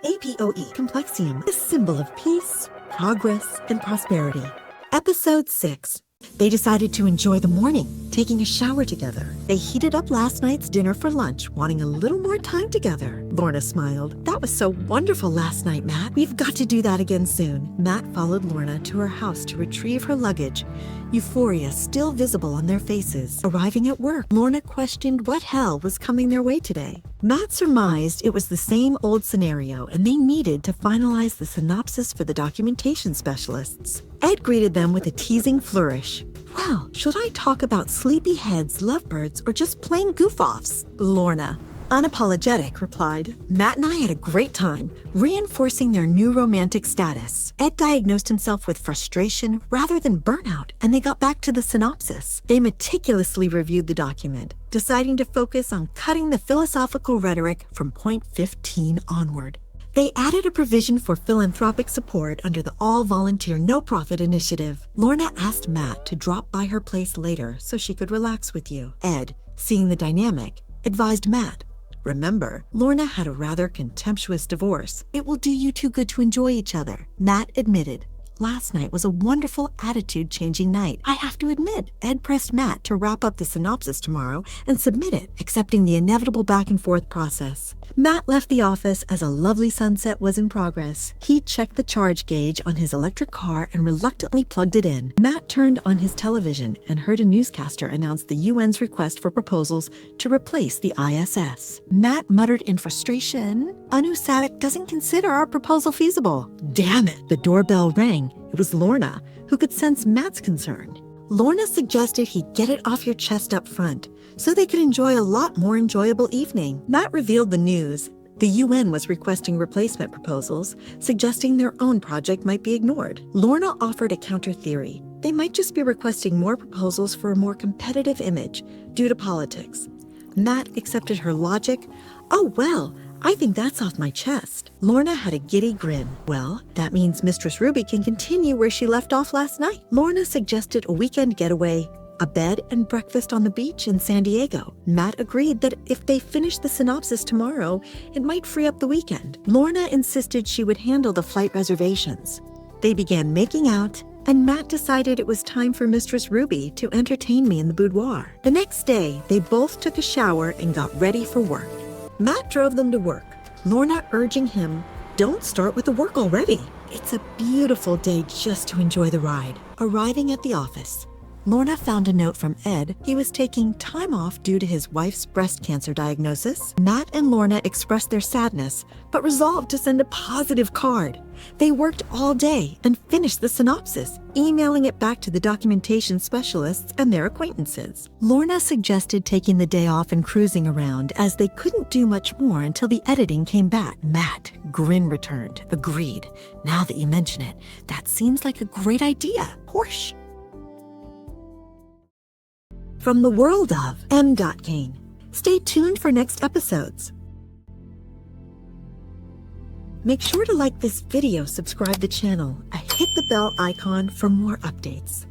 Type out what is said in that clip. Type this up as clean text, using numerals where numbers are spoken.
APOE Complexium, a symbol of peace, progress, and prosperity. Episode 6. They decided to enjoy the morning, taking a shower together. They heated up last night's dinner for lunch, wanting a little more time together. Lorna smiled. That was so wonderful last night, Matt. We've got to do that again soon. Matt followed Lorna to her house to retrieve her luggage, euphoria still visible on their faces. Arriving at work, Lorna questioned what hell was coming their way today. Matt surmised it was the same old scenario, and they needed to finalize the synopsis for the documentation specialists. Ed greeted them with a teasing flourish. Well, should I talk about sleepyheads, lovebirds, or just plain goof-offs? Lorna, unapologetic, replied. Matt and I had a great time, reinforcing their new romantic status. Ed diagnosed himself with frustration rather than burnout, and they got back to the synopsis. They meticulously reviewed the document, deciding to focus on cutting the philosophical rhetoric from point 15 onward. They added a provision for philanthropic support under the all-volunteer no-profit initiative. Lorna asked Matt to drop by her place later so she could relax with you. Ed, seeing the dynamic, advised Matt, remember, Lorna had a rather contemptuous divorce. It will do you too good to enjoy each other. Matt admitted. Last night was a wonderful attitude-changing night. I have to admit, Ed pressed Matt to wrap up the synopsis tomorrow and submit it, accepting the inevitable back-and-forth process. Matt left the office as a lovely sunset was in progress. He checked the charge gauge on his electric car and reluctantly plugged it in. Matt turned on his television and heard a newscaster announce the UN's request for proposals to replace the ISS. Matt muttered in frustration, Anu Sadik doesn't consider our proposal feasible. Damn it! The doorbell rang. It was Lorna, who could sense Matt's concern. Lorna suggested he get it off your chest up front, so they could enjoy a lot more enjoyable evening. Matt revealed the news. The UN was requesting replacement proposals, suggesting their own project might be ignored. Lorna offered a counter theory. They might just be requesting more proposals for a more competitive image due to politics. Matt accepted her logic. Oh, well, I think that's off my chest. Lorna had a giddy grin. Well, that means Mistress Ruby can continue where she left off last night. Lorna suggested a weekend getaway, a bed and breakfast on the beach in San Diego. Matt agreed that if they finished the synopsis tomorrow, it might free up the weekend. Lorna insisted she would handle the flight reservations. They began making out, and Matt decided it was time for Mistress Ruby to entertain me in the boudoir. The next day, they both took a shower and got ready for work. Matt drove them to work, Lorna urging him, don't start with the work already. It's a beautiful day just to enjoy the ride. Arriving at the office, Lorna found a note from Ed. He was taking time off due to his wife's breast cancer diagnosis. Matt and Lorna expressed their sadness, but resolved to send a positive card. They worked all day and finished the synopsis, emailing it back to the documentation specialists and their acquaintances. Lorna suggested taking the day off and cruising around, as they couldn't do much more until the editing came back. Matt, grin returned, agreed. Now that you mention it, that seems like a great idea. Whoosh. From the world of M. Kane. Stay tuned for next episodes. Make sure to like this video, subscribe the channel, and hit the bell icon for more updates.